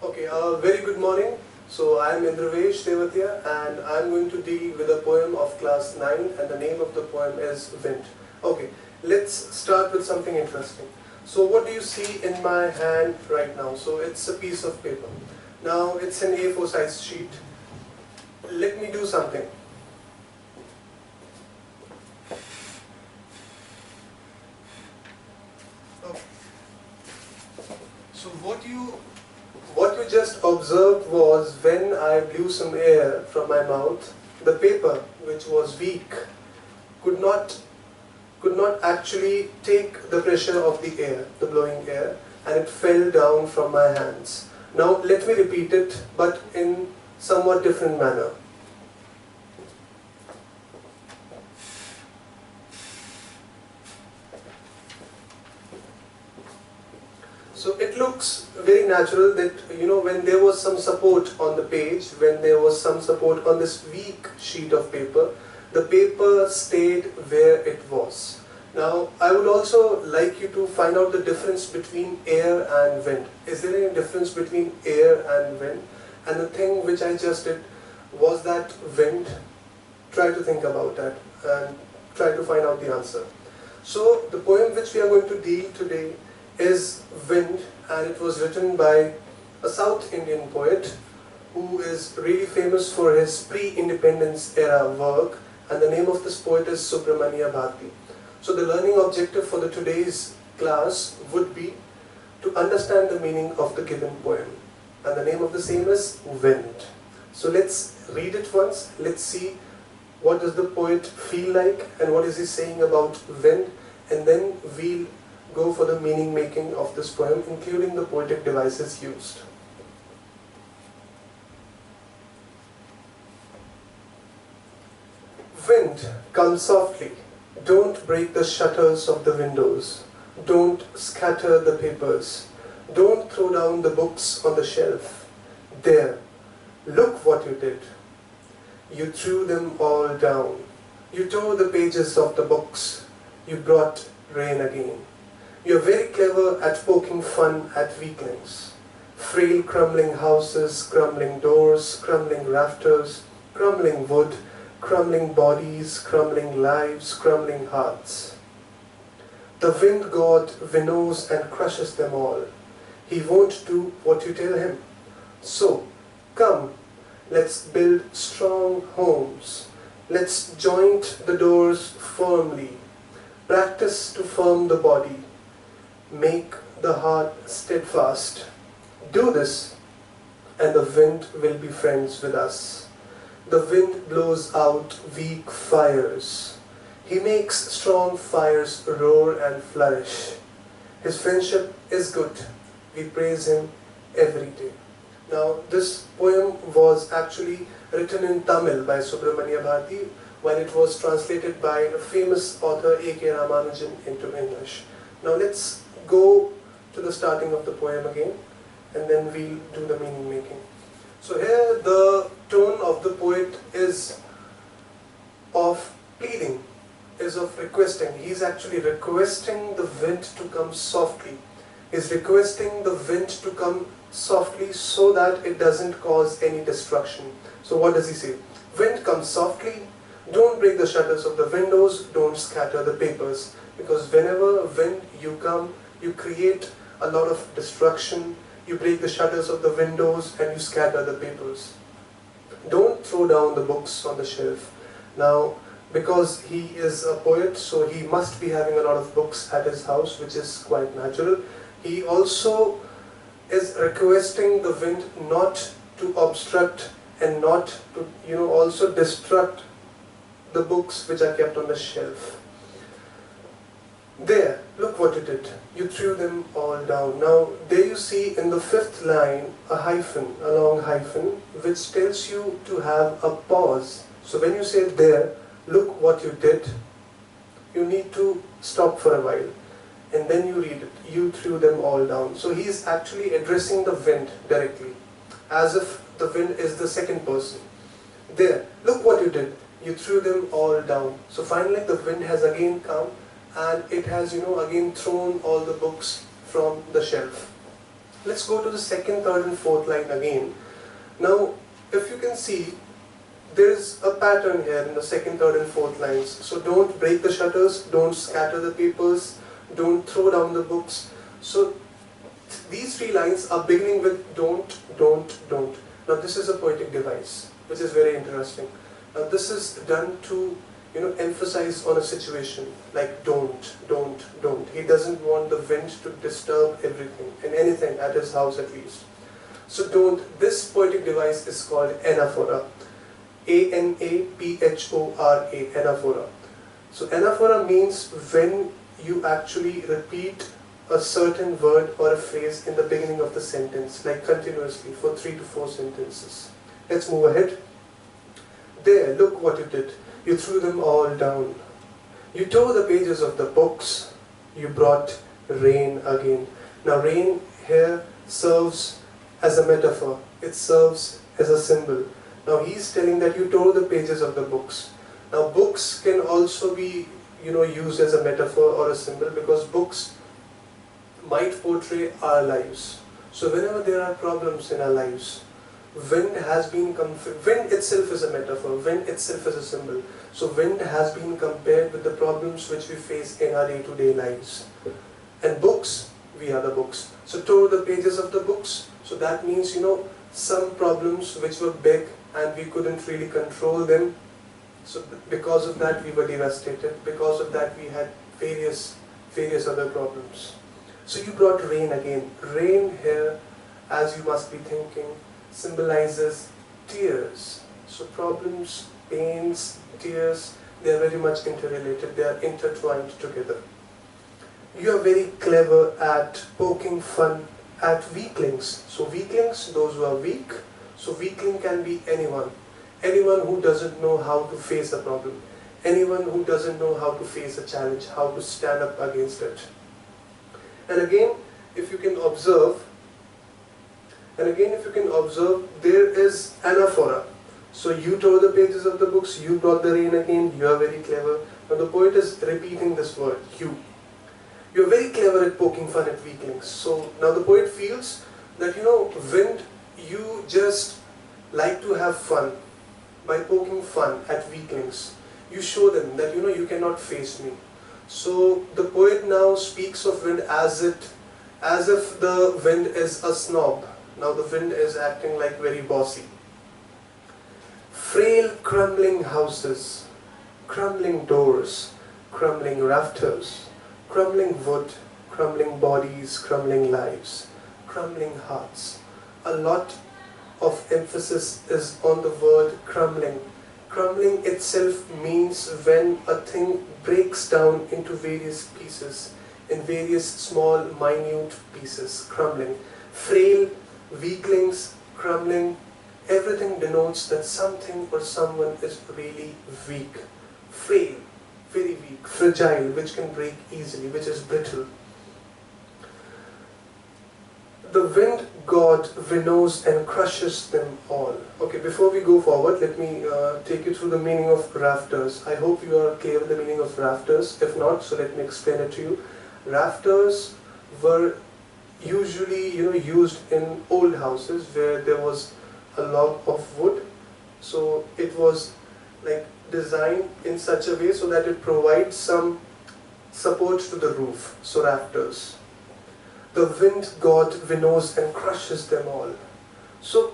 Okay, very good morning. So I am Indravesh Tevatia and I am going to deal with a poem of class 9 and the name of the poem is Wind. Okay, let's start with something interesting. So what do you see in my hand right now? So it's a piece of paper. Now it's an A4 size sheet. Let me do something. Okay. So what you just observed was when I blew some air from my mouth, the paper, which was weak, could not actually take the pressure of the air, the blowing air, and it fell down from my hands. Now let me repeat it, but in somewhat different manner. So it looks very natural that, when there was some support on the page, when there was some support on this weak sheet of paper, the paper stayed where it was. Now, I would also like you to find out the difference between air and wind. Is there any difference between air and wind? And the thing which I just did was that wind. Try to think about that and try to find out the answer. So, the poem which we are going to deal today is Wind, and it was written by a South Indian poet who is really famous for his pre-independence era work, and the name of this poet is Subramania Bharati. So the learning objective for the today's class would be to understand the meaning of the given poem, and the name of the same is Wind. So let's read it once, let's see what does the poet feel like and what is he saying about wind, and then we'll go for the meaning making of this poem, including the poetic devices used. Wind, come softly. Don't break the shutters of the windows. Don't scatter the papers. Don't throw down the books on the shelf. There, look what you did. You threw them all down. You tore the pages of the books. You brought rain again. You're very clever at poking fun at weaklings. Frail crumbling houses, crumbling doors, crumbling rafters, crumbling wood, crumbling bodies, crumbling lives, crumbling hearts. The wind god winnows and crushes them all. He won't do what you tell him. So, come, let's build strong homes. Let's joint the doors firmly. Practice to firm the body. Make the heart steadfast. Do this, and the wind will be friends with us. The wind blows out weak fires. He makes strong fires roar and flourish. His friendship is good. We praise him every day. Now, this poem was actually written in Tamil by Subramania Bharati when it was translated by a famous author A.K. Ramanujan into English. Now, let's go to the starting of the poem again, and then we'll do the meaning making. So here the tone of the poet is of pleading, is of requesting. He's actually requesting the wind to come softly. He's requesting the wind to come softly so that it doesn't cause any destruction. So what does he say? Wind, come softly. Don't break the shutters of the windows. Don't scatter the papers. Because whenever wind you come, you create a lot of destruction, you break the shutters of the windows and you scatter the papers. Don't throw down the books on the shelf. Now, because he is a poet, so he must be having a lot of books at his house, which is quite natural. He also is requesting the wind not to obstruct and not to, also destruct the books which are kept on the shelf. There, look what you did. You threw them all down. Now, there you see in the fifth line a hyphen, a long hyphen, which tells you to have a pause. So when you say there, look what you did, you need to stop for a while. And then you read it. You threw them all down. So he is actually addressing the wind directly, as if the wind is the second person. There, look what you did. You threw them all down. So finally the wind has again come, and it has again thrown all the books from the shelf. Let's go to the second, third and fourth line again. Now, if you can see, there is a pattern here in the second, third and fourth lines. So don't break the shutters, don't scatter the papers, don't throw down the books. So these three lines are beginning with don't, don't, don't. Now this is a poetic device, which is very interesting. Now this is done to emphasize on a situation like don't, don't, don't. He doesn't want the wind to disturb everything and anything at his house at least. So don't. This poetic device is called anaphora. A-N-A-P-H-O-R-A, anaphora. So anaphora means when you actually repeat a certain word or a phrase in the beginning of the sentence, like continuously for 3 to 4 sentences. Let's move ahead. There, look what you did. You threw them all down. You tore the pages of the books. You brought rain again. Now rain here serves as a metaphor. It serves as a symbol. Now he's telling that you tore the pages of the books. Now books can also be used as a metaphor or a symbol, because books might portray our lives. So whenever there are problems in our lives, wind itself is a metaphor, wind itself is a symbol. So wind has been compared with the problems which we face in our day-to-day lives. And books, we are the books. So tore the pages of the books. So that means, some problems which were big and we couldn't really control them. So because of that we were devastated. Because of that we had various other problems. So you brought rain again. Rain here, as you must be thinking, symbolizes tears. So problems, pains, tears, they are very much interrelated. They are intertwined together. You are very clever at poking fun at weaklings. So weaklings, those who are weak. So weakling can be anyone. Anyone who doesn't know how to face a problem. Anyone who doesn't know how to face a challenge, how to stand up against it. And again, if you can observe, there is anaphora. So you tore the pages of the books, you brought the rain again, you are very clever. Now the poet is repeating this word, you. You are very clever at poking fun at weaklings. So now the poet feels that, wind, you just like to have fun by poking fun at weaklings. You show them that, you cannot face me. So the poet now speaks of wind as if the wind is a snob. Now the wind is acting like very bossy. Frail crumbling houses, crumbling doors, crumbling rafters, crumbling wood, crumbling bodies, crumbling lives, crumbling hearts. A lot of emphasis is on the word crumbling. Crumbling itself means when a thing breaks down into various pieces, in various small, minute pieces, crumbling. Frail, weaklings, crumbling, everything denotes that something or someone is really weak. Frail, very weak, fragile, which can break easily, which is brittle. The wind god winnows and crushes them all. Okay, before we go forward, let me take you through the meaning of rafters. I hope you are clear with the meaning of rafters. If not, so let me explain it to you. Rafters were usually used in old houses where there was a log of wood. So it was like designed in such a way so that it provides some support to the roof. So rafters. The wind god winnows and crushes them all. So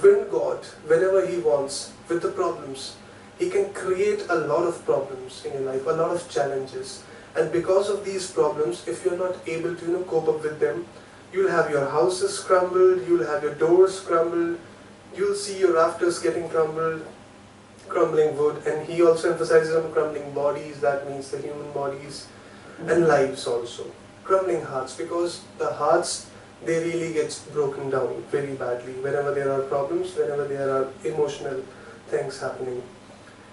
wind god, whenever he wants, with the problems, he can create a lot of problems in your life, a lot of challenges. And because of these problems, if you're not able to cope up with them, you'll have your houses crumbled, you'll have your doors crumbled, you'll see your rafters getting crumbled, crumbling wood. And he also emphasizes on crumbling bodies, that means the human bodies, and lives also. Crumbling hearts, because the hearts, they really get broken down very badly whenever there are problems, whenever there are emotional things happening.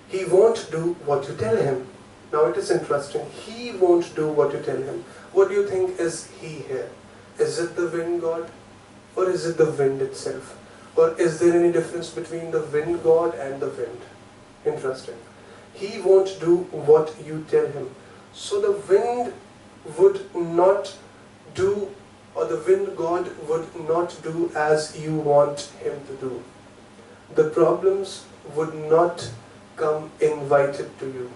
He won't do what you tell him. Now it is interesting. He won't do what you tell him. What do you think is he here? Is it the wind god? Or is it the wind itself? Or is there any difference between the wind god and the wind? Interesting. He won't do what you tell him. So the wind would not do or the wind god would not do as you want him to do. The problems would not come invited to you.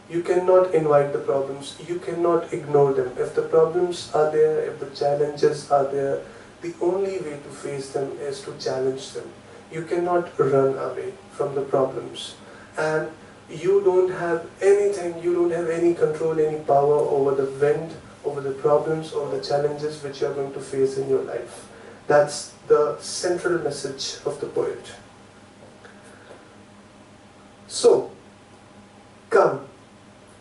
You cannot invite the problems, you cannot ignore them. If the problems are there, if the challenges are there, the only way to face them is to challenge them. You cannot run away from the problems. And you don't have anything, you don't have any control, any power over the wind, over the problems, over the challenges which you are going to face in your life. That's the central message of the poet. So, come,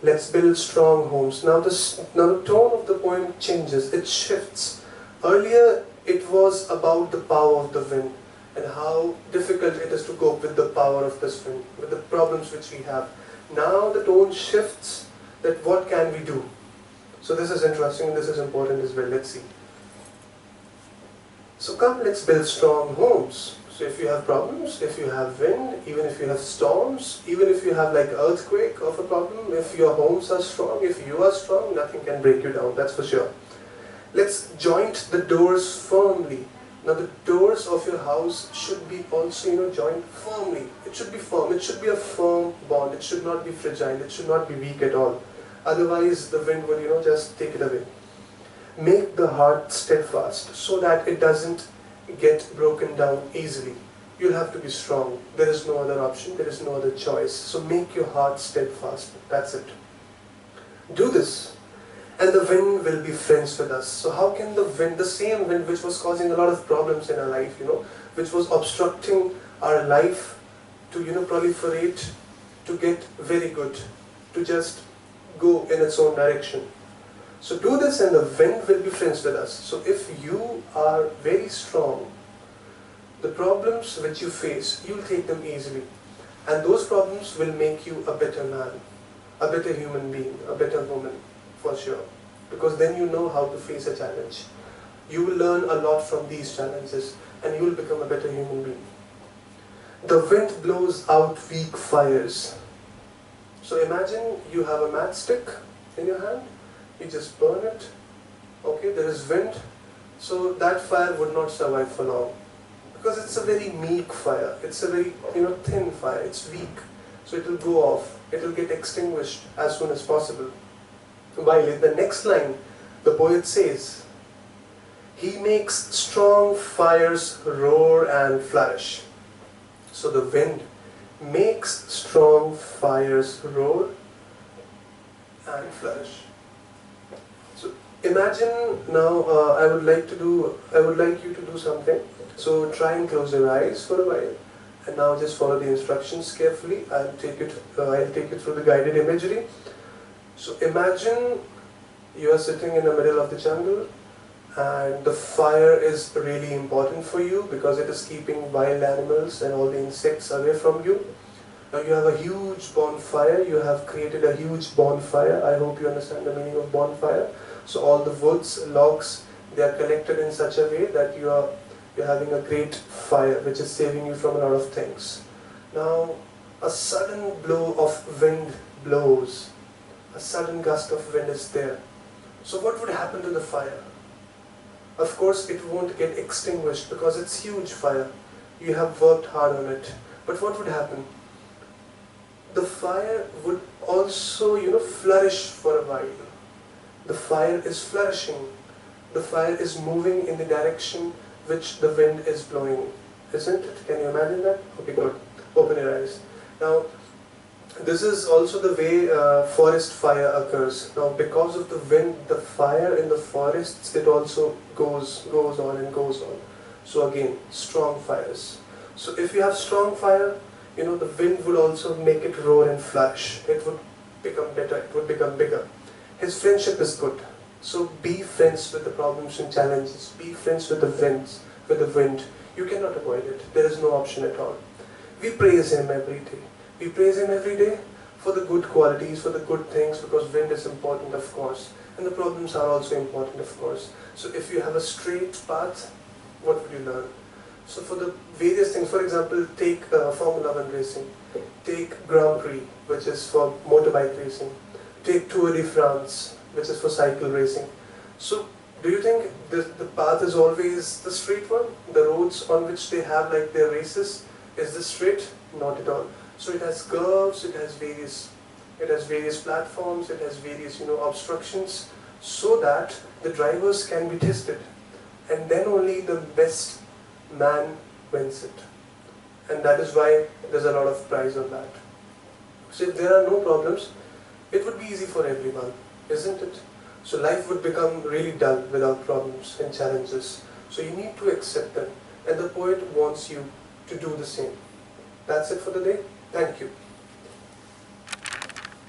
let's build strong homes. Now the tone of the poem changes, it shifts. Earlier it was about the power of the wind and how difficult it is to cope with the power of this wind, with the problems which we have. Now the tone shifts, that what can we do? So this is interesting and this is important as well. Let's see. So come, let's build strong homes. So if you have problems, if you have wind, even if you have storms, even if you have like earthquake of a problem, if your homes are strong, if you are strong, nothing can break you down, that's for sure. Let's joint the doors firmly. Now the doors of your house should be also, joined firmly. It should be firm, it should be a firm bond, it should not be fragile, it should not be weak at all. Otherwise the wind will, just take it away. Make the heart steadfast so that it doesn't get broken down easily. You'll have to be strong. There is no other option, there is no other choice. So make your heart steadfast. That's it. Do this, and the wind will be friends with us. So how can the wind, the same wind which was causing a lot of problems in our life, which was obstructing our life to, proliferate, to get very good, to just go in its own direction. So do this and the wind will be friends with us. So if you are very strong, the problems which you face, you'll take them easily. And those problems will make you a better man, a better human being, a better woman, for sure. Because then you know how to face a challenge. You will learn a lot from these challenges and you will become a better human being. The wind blows out weak fires. So imagine you have a matchstick in your hand. You just burn it, okay, there is wind, so that fire would not survive for long. Because it's a very meek fire, it's a very, thin fire, it's weak. So it will go off, it will get extinguished as soon as possible. While in the next line, the poet says, he makes strong fires roar and flourish. So the wind makes strong fires roar and flourish. Imagine now, I would like you to do something. So try and close your eyes for a while, and now just follow the instructions carefully. I'll take you through the guided imagery. So imagine you are sitting in the middle of the jungle, and the fire is really important for you because it is keeping wild animals and all the insects away from you. Now you have a huge bonfire. You have created a huge bonfire. I hope you understand the meaning of bonfire. So all the woods, logs, they are collected in such a way that you're having a great fire which is saving you from a lot of things. Now a sudden blow of wind blows. A sudden gust of wind is there. So what would happen to the fire? Of course it won't get extinguished because it's huge fire. You have worked hard on it. But what would happen? The fire would also, flourish for a while. The fire is flourishing. The fire is moving in the direction which the wind is blowing. Isn't it? Can you imagine that? Okay, good. Open your eyes. Now, this is also the way forest fire occurs. Now, because of the wind, the fire in the forests, it also goes on and goes on. So again, strong fires. So if you have strong fire, the wind would also make it roar and flourish. It would become better. It would become bigger. His friendship is good. So be friends with the problems and challenges. Be friends with the wind. You cannot avoid it. There is no option at all. We praise him every day. We praise him every day for the good qualities, for the good things, because wind is important, of course. And the problems are also important, of course. So if you have a straight path, what would you learn? So for the various things, for example, take Formula 1 racing. Take Grand Prix, which is for motorbike racing. Take Tour de France, which is for cycle racing. So Do you think the path is always the straight one? The roads on which they have like their races, is this straight? Not at all. So it has curves, it has various platforms, it has various obstructions, so that the drivers can be tested, and then only the best man wins it. And that is why there's a lot of prize on that. So if there are no problems, it would be easy for everyone, isn't it? So life would become really dull without problems and challenges. So you need to accept them, and the poet wants you to do the same. That's it for the day. Thank you.